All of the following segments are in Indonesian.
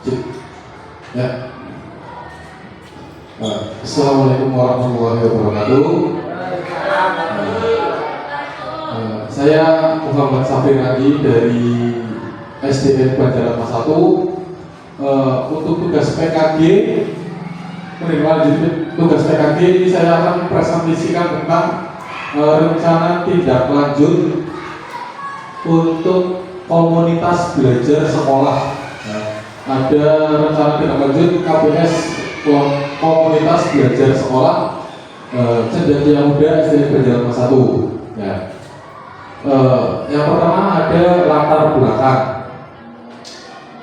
Ya. Assalamualaikum warahmatullahi wabarakatuh. Saya Muhammad Safri Nadi dari SDN Banjaran Mas 1. Untuk tugas PKG, tugas PKG ini saya akan presentasikan tentang rencana tindak lanjut untuk komunitas belajar sekolah. Ada rencana tindak lanjut KBS komunitas belajar sekolah Cendekia Muda SDN Banjaran Mas 1. Ya. Yang pertama ada latar belakang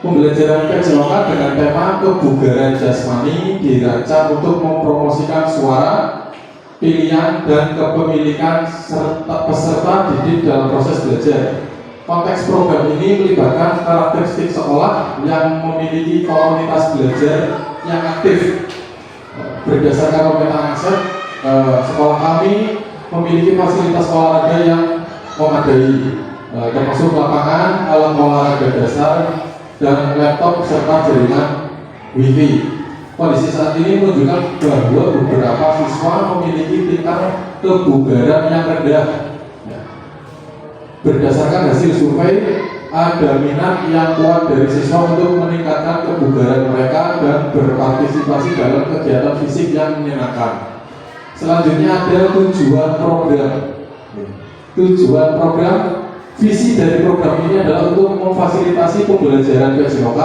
pembelajaran PJOK dengan tema kebugaran jasmani dirancang untuk mempromosikan suara, pilihan, dan kepemilikan serta peserta didik dalam proses belajar. Konteks program ini melibatkan karakteristik sekolah yang memiliki komunitas belajar yang aktif. Berdasarkan pemetaan aset, sekolah kami memiliki fasilitas olahraga yang memadai, termasuk lapangan, alat olahraga dasar, dan laptop serta jaringan wifi. Kondisi saat ini menunjukkan bahwa beberapa siswa memiliki tingkat kebugaran yang rendah. Berdasarkan hasil survei, ada minat yang kuat dari siswa untuk meningkatkan kebugaran mereka dan berpartisipasi dalam kegiatan fisik yang menyenangkan. Selanjutnya ada tujuan program. Tujuan program, visi dari program ini adalah untuk memfasilitasi pembelajaran PJOK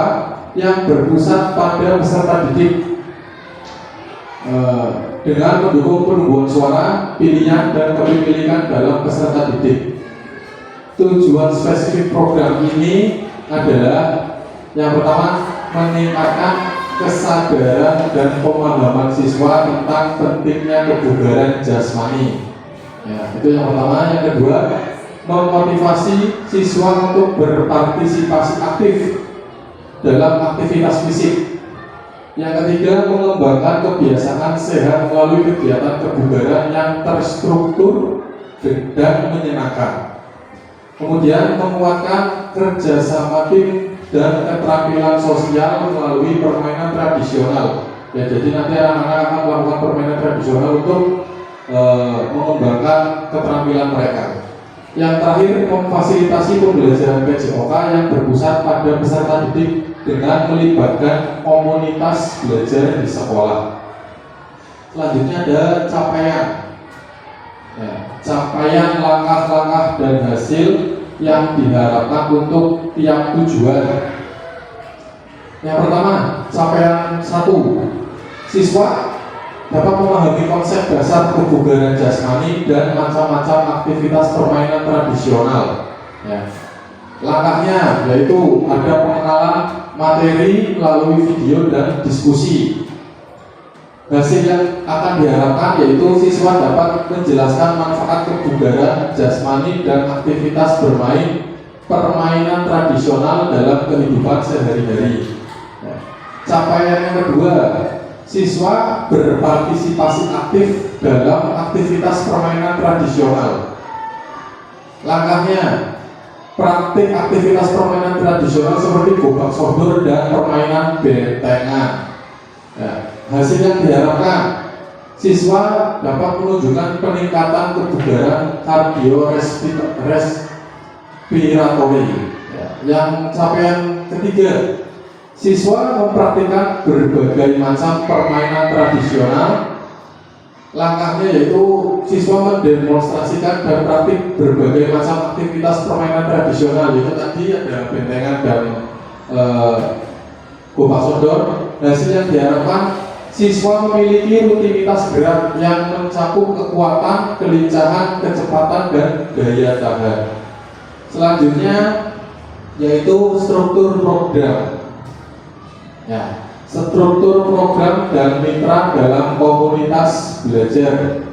yang berpusat pada peserta didik dengan mendukung penumbuhan suara, pilihan, dan kepemilikan dalam peserta didik. Tujuan spesifik program ini adalah yang pertama, meningkatkan kesadaran dan pemahaman siswa tentang pentingnya kebugaran jasmani. Ya, itu yang pertama. Yang kedua, memotivasi siswa untuk berpartisipasi aktif dalam aktivitas fisik. Yang ketiga, mengembangkan kebiasaan sehat melalui kegiatan kebugaran yang terstruktur dan menyenangkan. Kemudian, menguatkan kerjasama tim dan keterampilan sosial melalui permainan tradisional. Ya, jadi nanti anak-anak akan melakukan permainan tradisional untuk mengembangkan keterampilan mereka. Yang terakhir, memfasilitasi pembelajaran PJOK yang berpusat pada peserta didik dengan melibatkan komunitas belajar di sekolah. Selanjutnya ada capaian. Ya, capaian langkah-langkah dan hasil yang diharapkan untuk tiap tujuan. Yang pertama, capaian 1, siswa dapat memahami konsep dasar kebugaran jasmani dan macam-macam aktivitas permainan tradisional. Ya. Langkahnya yaitu ada pengenalan materi melalui video dan diskusi. Hasil yang akan diharapkan yaitu siswa dapat menjelaskan manfaat kebugaran jasmani dan aktivitas bermain permainan tradisional dalam kehidupan sehari-hari. Ya. Capaian yang kedua, siswa berpartisipasi aktif dalam aktivitas permainan tradisional. Langkahnya, praktik aktivitas permainan tradisional seperti gobak sodor dan permainan bentengan. Ya, hasil yang diharapkan, siswa dapat menunjukkan peningkatan kebugaran kardiorespiratori. Ya, yang capaian ketiga, siswa mempraktikkan berbagai macam permainan tradisional. Langkahnya yaitu siswa mendemonstrasikan dan praktik berbagai macam aktivitas permainan tradisional. Yaitu tadi ada bentengan dan gobak sodor. Hasil yang diharapkan, siswa memiliki rutinitas gerak yang mencakup kekuatan, kelincahan, kecepatan, dan daya tahan. Selanjutnya yaitu struktur program. Ya, struktur program dan mitra dalam komunitas belajar.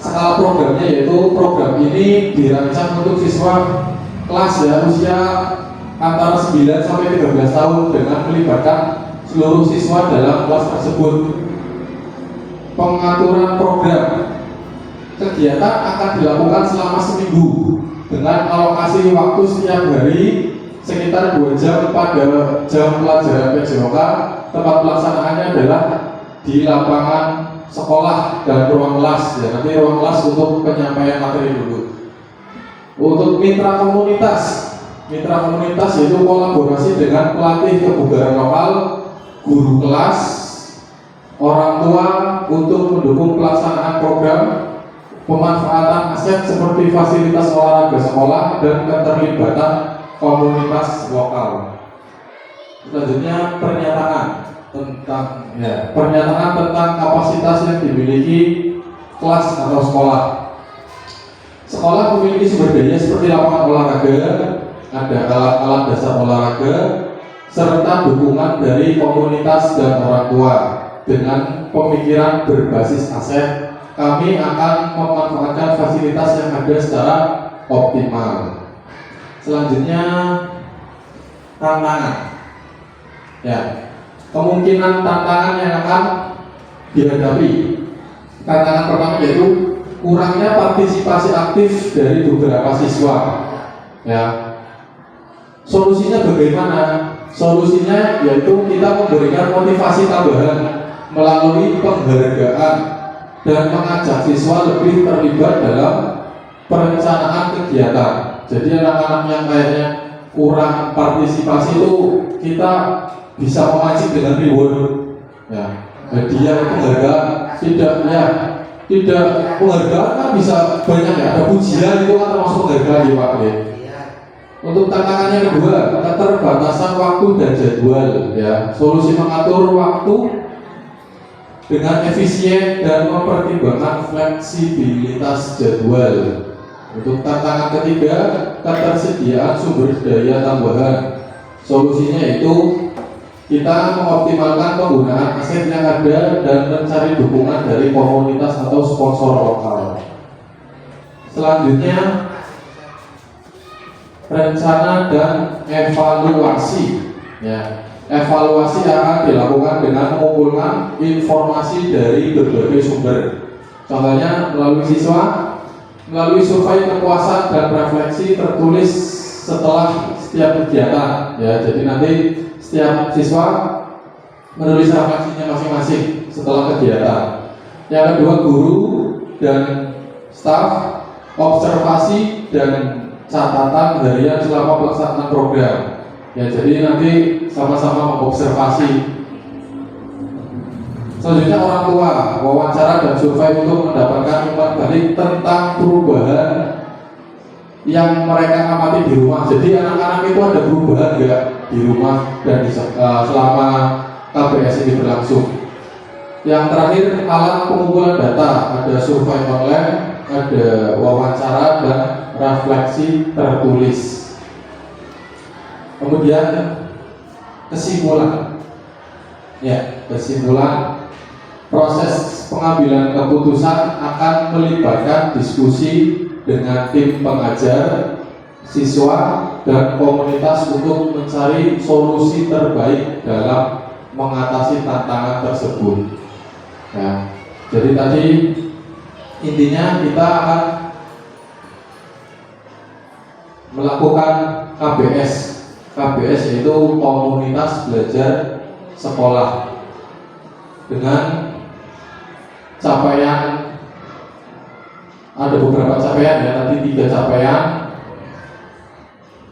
Skala programnya yaitu program ini dirancang untuk siswa kelas usia antara 9 sampai 13 tahun dengan melibatkan seluruh siswa dalam kelas tersebut. Pengaturan program. Kegiatan akan dilakukan selama seminggu dengan alokasi waktu setiap hari sekitar 2 jam pada jam pelajaran PJOK. Tempat pelaksanaannya adalah di lapangan sekolah dan ruang kelas ya. Nanti ruang kelas untuk penyampaian materi dulu. Untuk mitra komunitas yaitu kolaborasi dengan pelatih kebugaran lokal, guru kelas, orang tua untuk mendukung pelaksanaan program pemanfaatan aset seperti fasilitas olahraga sekolah dan keterlibatan komunitas lokal. Selanjutnya pernyataan tentang kapasitas yang dimiliki kelas atau sekolah. Sekolah memiliki sumber daya seperti lapangan olahraga, ada alat-alat dasar olahraga, serta dukungan dari komunitas dan orang tua. Dengan pemikiran berbasis aset, kami akan memanfaatkan fasilitas yang ada secara optimal. Selanjutnya tantangan. Ya, kemungkinan tantangan yang akan dihadapi. Tantangan pertama yaitu kurangnya partisipasi aktif dari beberapa siswa. Ya, solusinya bagaimana? Solusinya yaitu kita memberikan motivasi tambahan melalui penghargaan dan mengajak siswa lebih terlibat dalam perencanaan kegiatan. Jadi anak-anak yang kayaknya kurang partisipasi itu kita bisa memancing dengan reward, ya, hadiah, penghargaan. Tidak penghargaan kan bisa banyak ya, ada pujian itu kan termasuk penghargaan ya Pak. Untuk tantangan yang kedua, keterbatasan waktu dan jadwal. Ya, solusi mengatur waktu dengan efisien dan mempertimbangkan fleksibilitas jadwal. Untuk tantangan ketiga, ketersediaan sumber daya tambahan. Solusinya yaitu kita mengoptimalkan penggunaan aset yang ada dan mencari dukungan dari komunitas atau sponsor lokal. Selanjutnya, rencana dan evaluasi. Ya, evaluasi akan dilakukan dengan mengumpulkan informasi dari berbagai sumber. Contohnya melalui siswa, melalui survei kepuasan dan refleksi tertulis setelah setiap kegiatan. Ya, jadi nanti setiap siswa menulis refleksinya masing-masing setelah kegiatan. Yang kedua, guru dan staf observasi dan catatan harian selama pelaksanaan program. Ya, jadi nanti sama-sama mengobservasi. Selanjutnya orang tua, wawancara dan survei untuk mendapatkan umpan balik tentang perubahan yang mereka amati di rumah. Jadi anak-anak itu ada perubahan enggak di rumah dan selama KBS ini berlangsung. Yang terakhir, alat pengumpulan data, ada survei online, ada wawancara dan refleksi tertulis. Kemudian kesimpulan. Ya, kesimpulan. Proses pengambilan keputusan akan melibatkan diskusi dengan tim pengajar, siswa, dan komunitas untuk mencari solusi terbaik dalam mengatasi tantangan tersebut. Ya, jadi tadi intinya kita akan melakukan KBS. KBS yaitu komunitas belajar sekolah dengan capaian, ada beberapa capaian ya, nanti 3 capaian,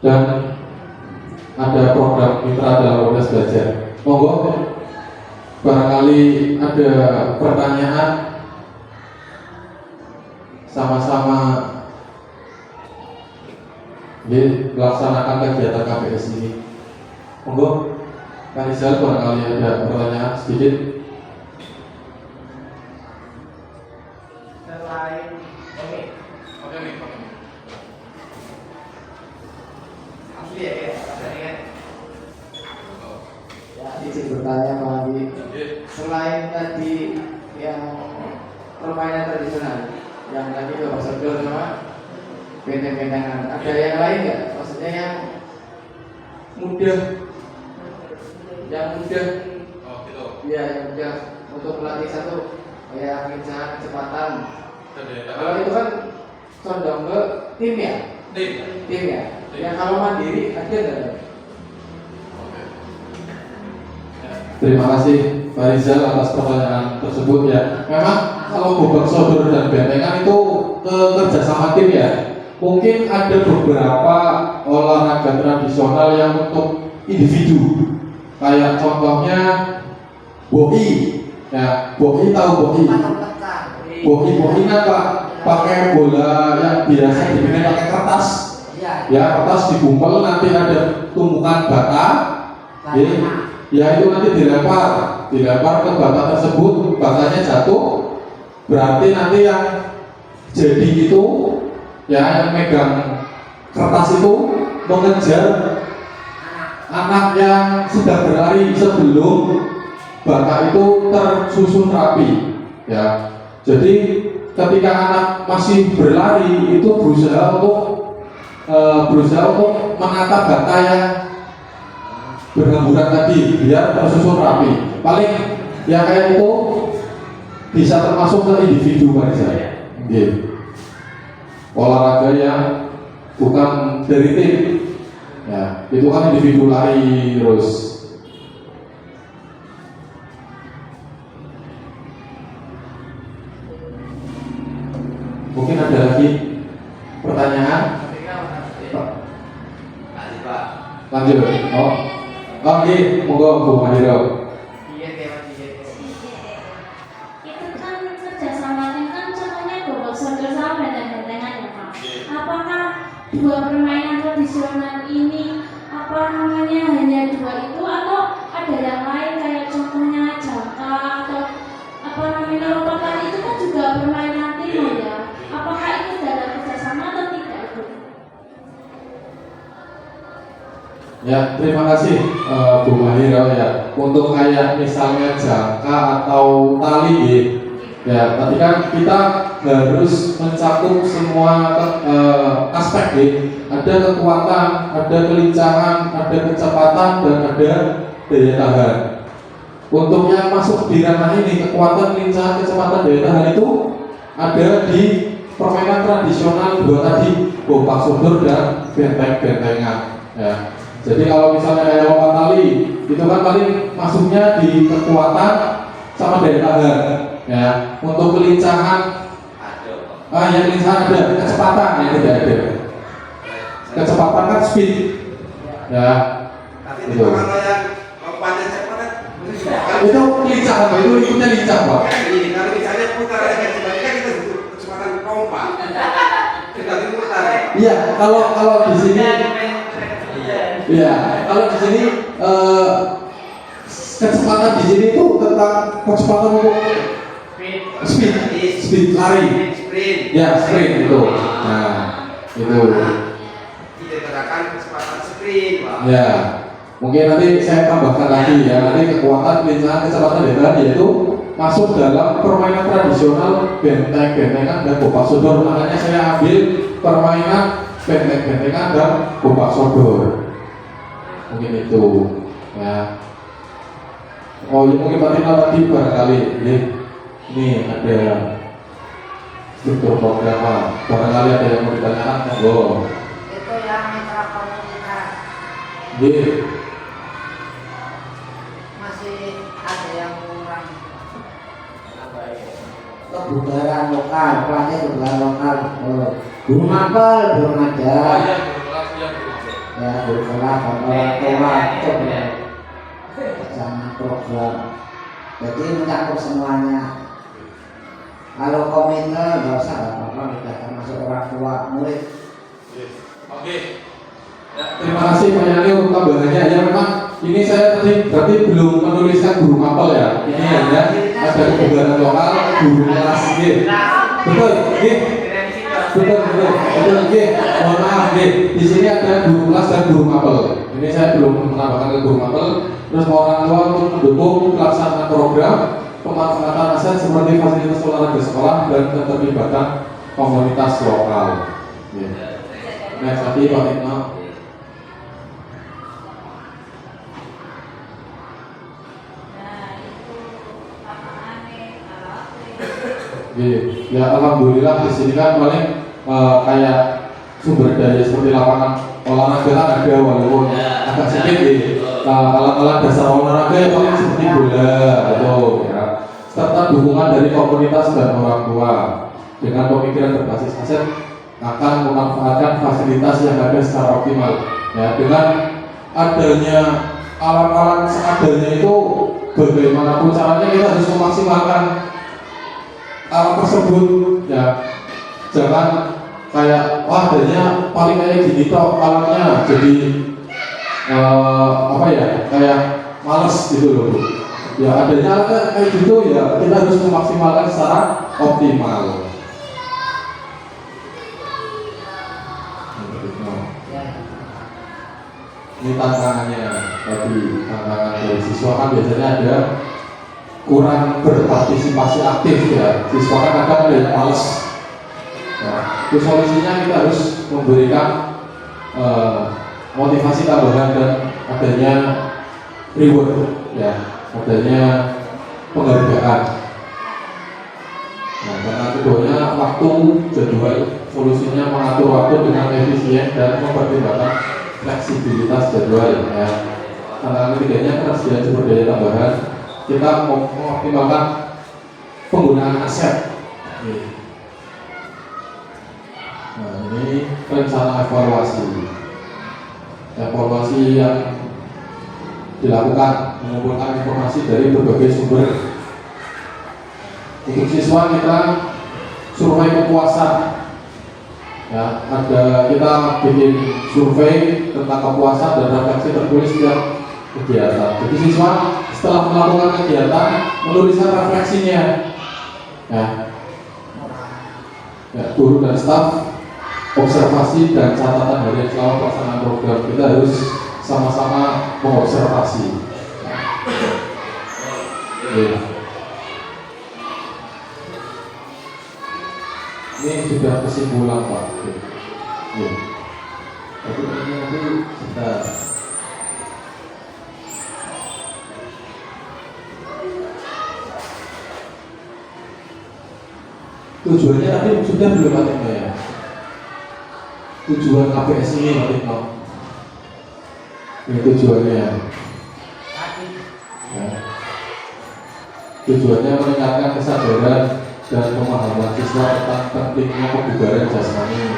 dan ada program mitra dalam komunitas belajar. Monggo, barangkali ada pertanyaan, sama-sama melaksanakan kegiatan KBS ini. Monggo, Pak Rizal, barangkali ada pertanyaan sedikit. Izin bertanya Pak Adi, selain tadi yang permainan tradisional, yang tadi Bapak Sodor sama benteng-bentengan, ada yang lain nggak? Maksudnya yang mudah, Oh gitu. ya yang mudah untuk melatih satu, kayak ngejar kecepatan. Kalau itu kan condong ke tim ya? Tim ya. Yang kalau mandiri ada nggak? terima kasih Pak Rizal atas pertanyaan tersebut ya. Memang kalau gobak sodor dan bentengan itu kerjasama tim ya. Mungkin ada beberapa olahraga tradisional yang untuk individu. Kayak contohnya boki. Ya, boki tahu boki? Boki kan Pak pakai bola yang biasa dimainin pakai kertas. Ya, kertas digumpal nanti ada tumpukan bata. Ya itu nanti dilempar ke bata tersebut, batanya jatuh, berarti nanti yang jadi itu ya yang megang kertas itu mengejar anak yang sedang berlari sebelum bata itu tersusun rapi ya. Jadi ketika anak masih berlari itu berusaha untuk menata bata yang berhamburan tadi biar tersusun rapi. Paling ya kayak itu bisa termasuk ke individu Pak saya. Olahraga yang bukan dari tim. Ya, itu kan individu lari terus. Mungkin ada lagi pertanyaan? Lanjut. Oh. Oke, monggo Bu Mahiro. Itu kan kerjasama tim kan contohnya gobak sodor sama benteng-bentengan ya Pak. Apakah dua permainan tradisional ini hanya dua itu atau ada yang lain kayak contohnya jangka atau lompat tali itu kan juga permainan tim ya. Apakah itu dalam kerjasama atau tidak itu? Ya, terima kasih Bu Mahiro ya. Untuk kayak misalnya jangka atau tali ya, tadi kan kita harus mencakup semua aspek ada kekuatan, ada kelincahan, ada kecepatan, dan ada daya tahan. Untuk yang masuk di ranah ini, kekuatan, kelincahan, kecepatan, daya tahan itu ada di permainan tradisional dua tadi, gobak sodor dan benteng-bentengan ya. Jadi kalau misalnya kayak lompat tali, itu kan paling masuknya di kekuatan sama daya tahan ya. Untuk kelincahan ya kelincahan ada, kecepatan ya tidak ada. Kecepatan kan speed ya. Tapi itu kalau yang lompatnya cepat itu kelincahan Pak, itu ikutnya lincah Pak. ini kalau misalnya putar aja sebenarnya kita butuh kecepatan lompat. Kita putar. Iya, kalau di sini iya, kalau di sini kecepatan di sini itu tentang kecepatan untuk speed lari. Sprint. Ya, sprint itu. Nah, itu. Dikatakan kecepatan sprint, Pak. Ya. Mungkin nanti saya tambahkan lagi ya, nanti kekuatan, kelincahan, kecepatan daya tahan yaitu masuk dalam permainan tradisional benteng-bentengan dan gobak sodor. Makanya saya ambil permainan benteng-bentengan dan gobak sodor. Mungkin itu ya. Oh ya, mungkin Pak Tino tadi barangkali ini ada struktur program, barangkali ada yang mau ditanyakan monggo. Itu yang mitra komunitas masih ada yang kurang. Kebudayaan lokal, pelatih kebudayaan lokal. Guru mapel belum ada. Ya, guru kelas orang tua itu belum. Jangan program. Jadi mencakup semuanya. Kalau komite nggak usah, nggak apa-apa, kita termasuk orang tua, murid. Oke. Ya, terima kasih Pak Yani untuk tambahannya. Ya memang ini saya tadi berarti belum menuliskan guru mapel ya. Ini hanya ada kebudayaan lokal, guru kelas Betul, betul. Mohon maaf di sini ada guru kelas dan guru mapel. Ini saya belum menambahkan ke guru mapel. Terus orang tua untuk mendukung pelaksanaan program pemanfaatan aset seperti fasilitas olahraga sekolah dan keterlibatan komunitas lokal. Next lagi Pak Tino. Ya alhamdulillah di sini kan paling kayak sumber daya seperti lapangan olahraga kan ada walaupun agak sedikit alat-alat dasar olahraga yang paling seperti bola atau ya, serta dukungan dari komunitas dan orang tua dengan pemikiran berbasis aset akan memanfaatkan fasilitas yang ada secara optimal ya, dengan adanya alat-alat seadanya itu bagaimanapun caranya kita harus memaksimalkan alat tersebut ya, jangan kayak wah adanya paling kayak gini toh alatnya jadi apa ya kayak males gitu loh ya, adanya alatnya kayak gitu ya kita harus memaksimalkan secara optimal. Ini tantangannya tadi, tantangan dari siswa kan biasanya ada kurang berpartisipasi aktif ya, siswa kan kadang ada yang males ya, itu solusinya kita harus memberikan motivasi tambahan dan adanya reward ya, adanya penghargaan. Nah, karena keduanya waktu jadwal, solusinya mengatur waktu dengan efisien dan mempertimbangkan fleksibilitas jadwal ya. Tantangan ketiganya ketersediaan sumber daya tambahan, kita mengoptimalkan penggunaan aset. Nah, ini rencana evaluasi yang dilakukan mengumpulkan informasi dari berbagai sumber. Untuk siswa kita survei kepuasan ya, ada kita bikin survei tentang kepuasan dan refleksi tertulis setiap kegiatan. Jadi siswa setelah melakukan kegiatan menuliskan refleksinya ya, guru dan staf observasi dan catatan harian selama pelaksanaan program. Kita harus sama-sama mengobservasi ya. Ini sudah kesimpulan Pak ya. Tapi ini nanti kita tujuannya tadi sudah belum Pak Tino ya, tujuan KPS ini Pak Tino ini tujuannya ya. Tujuannya meningkatkan kesadaran dan pemahaman siswa tentang pentingnya kebugaran jasmani ya,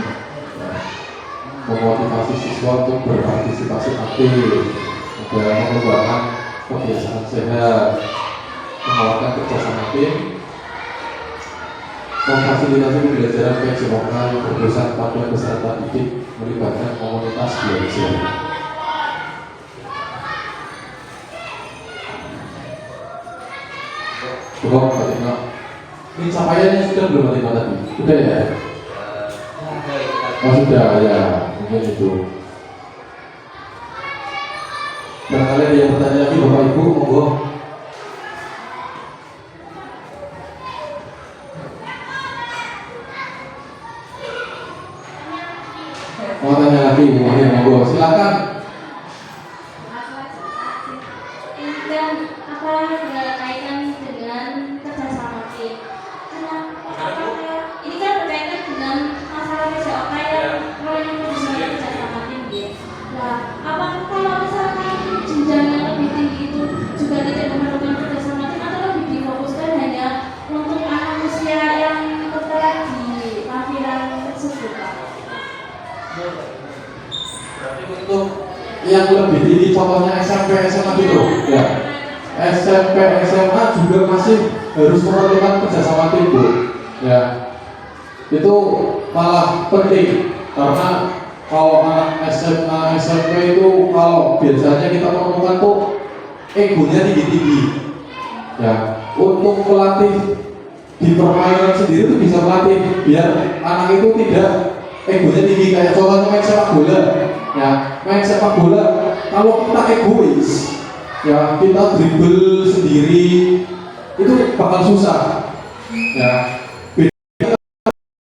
memotivasi siswa untuk berpartisipasi aktif dalam mengembangkan kebiasaan sehat, menguatkan kerjasama tim, memfasilitasi pembelajaran kejiwaan berpusat pada peserta didik, melibatkan komunitas belajar. Cukup Pak Tino. Ini capaiannya sudah belum Pak Tino tadi? Sudah ya? Oh sudah ya, mungkin itu. Barangkali ada yang bertanya lagi Bapak Ibu, monggo. Mau tanya lagi, monggo silakan. Dan apa berkaitan dengan kerjasama tim? Ini kan berkaitan dengan masalah PJOK yang proyek kerjasama tim ya. Nah, apakah kalau misalkan jenjang yang lebih tinggi itu juga tidak memerlukan kerjasama tim atau lebih difokuskan hanya untuk anak usia yang tertera di lampiran tersebut Pak? Berarti untuk yang lebih tinggi contohnya SMP SMA gitu ya, SMP SMA juga masih harus memerlukan kerjasama tim Bu ya, itu malah penting karena kalau anak SMA SMP itu kalau biasanya kita menemukan tuh egonya tinggi-tinggi ya, untuk melatih di permainan sendiri itu bisa melatih biar anak itu tidak egonya tinggi. Kayak contohnya main sepak bola ya, main sepak bola kalau kita egois ya, kita dribble sendiri itu bakal susah ya.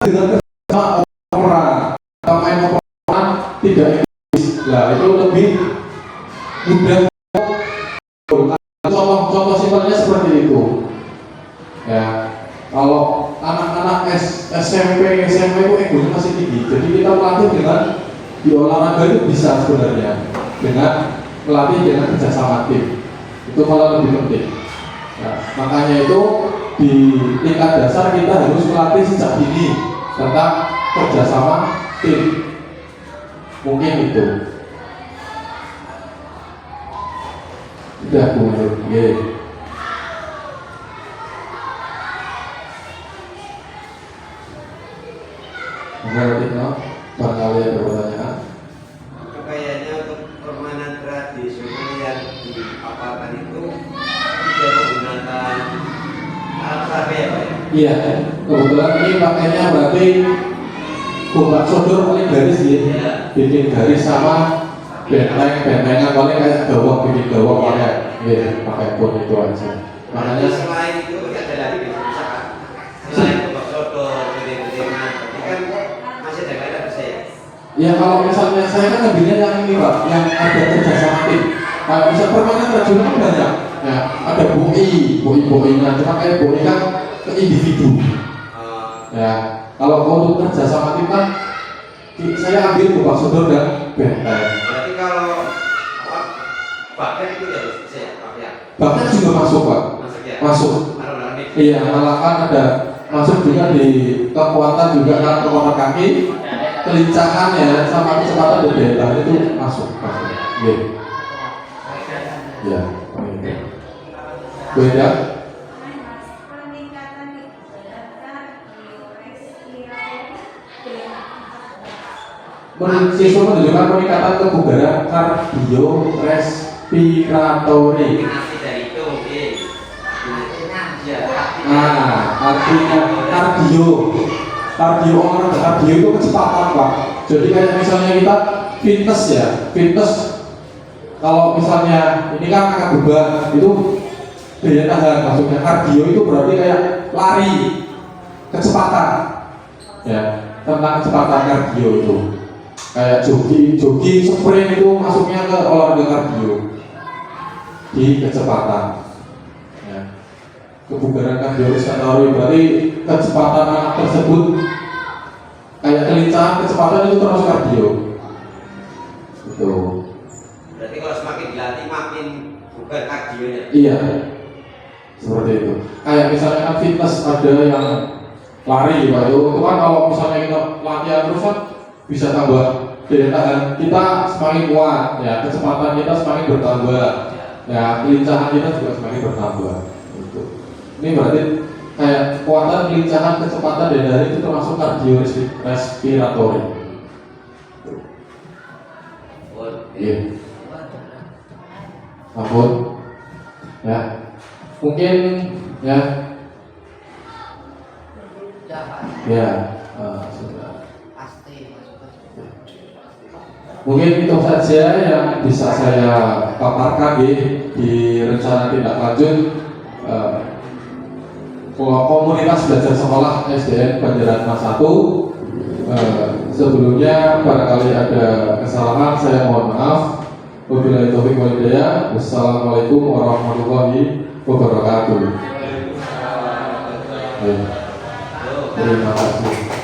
Beda dengan sama orang, kita main orang tidak egois lah, itu lebih mudah. Contoh simpelnya seperti itu ya. Kalau anak-anak SMP, SMA itu egonya masih tinggi. Jadi kita melatih dengan di olahraga itu bisa sebenarnya dengan melatih dengan kerjasama tim. Itu malah lebih penting. Nah, makanya itu di tingkat dasar kita harus melatih sejak dini tentang kerjasama tim. Mungkin itu. Sudah Bu Nur. Mungkin Tino, barangkali ada pertanyaan. Kayaknya untuk permainan tradisional yang dipaparkan itu tidak menggunakan alat apa ya Pak? Iya, kebetulan ini pakainya berarti bukan sodor paling garis ya, bikin garis sama bentengan paling kayak gawang, bikin gawang pakai pun itu aja. Makanya Selain itu ada lagi misalkan selain babak sodor, gede-gedean, ini kan masih ada lain bisa ya? ya kalau misalnya saya kan ngambilnya yang ini Pak, yang ada kerjasama tim. Kalau bisa permainan tradisional kan banyak. Ya, ada boi-boinan, cuma kayak boi kan ke individu. Ya, kalau untuk kerjasama tim kan saya ambil buka sodor dan benteng. Berarti kalau baknya itu ya bisa ya Pak ya? Bahkan juga masuk Pak, Masuk ya? masuk. Taruh di Iya, malah kan ada masuk juga di kekuatan juga kan kekuatan kaki, kelincahan ya sama kecepatan dan daya tahan itu masuk. Iya. Ya, beda. Siswa menunjukkan peningkatan kebugaran kardiorespiratori. Kombinasi dari itu mungkin. Ya, Artinya kardio orang kardio itu kecepatan Pak. Jadi kayak misalnya kita fitness ya, fitness kalau misalnya ini kan angkat beban itu daya tahan, maksudnya kardio itu berarti kayak lari kecepatan ya, tentang kecepatan kardio itu kayak jogging, sprint itu masuknya ke olahraga kardio di kecepatan ya. Kebugaran kardiorespiratori berarti kecepatan anak tersebut kayak kelincahan kecepatan itu termasuk kardio itu. berarti kalau semakin dilatih makin bukan kardionya. Iya, seperti itu. Kayak misalnya kan fitness ada yang lari Pak, itu kan kalau misalnya kita latihan terus kan bisa tambah daya tahan kita semakin kuat ya, kecepatan kita semakin bertambah ya, kelincahan kita juga semakin bertambah gitu. Ini berarti kayak kekuatan, kelincahan, kecepatan daya tahan itu termasuk kardiorespiratori. Iya. Ampun ya, mungkin ya sudah. Mungkin itu saja yang bisa saya paparkan di rencana tindak lanjut komunitas belajar sekolah SDN Banjaran Mas 1. Sebelumnya barangkali ada kesalahan, saya mohon maaf. Wabillahi taufiq wal hidayah. Wassalamualaikum warahmatullahi wabarakatuh. Terima kasih.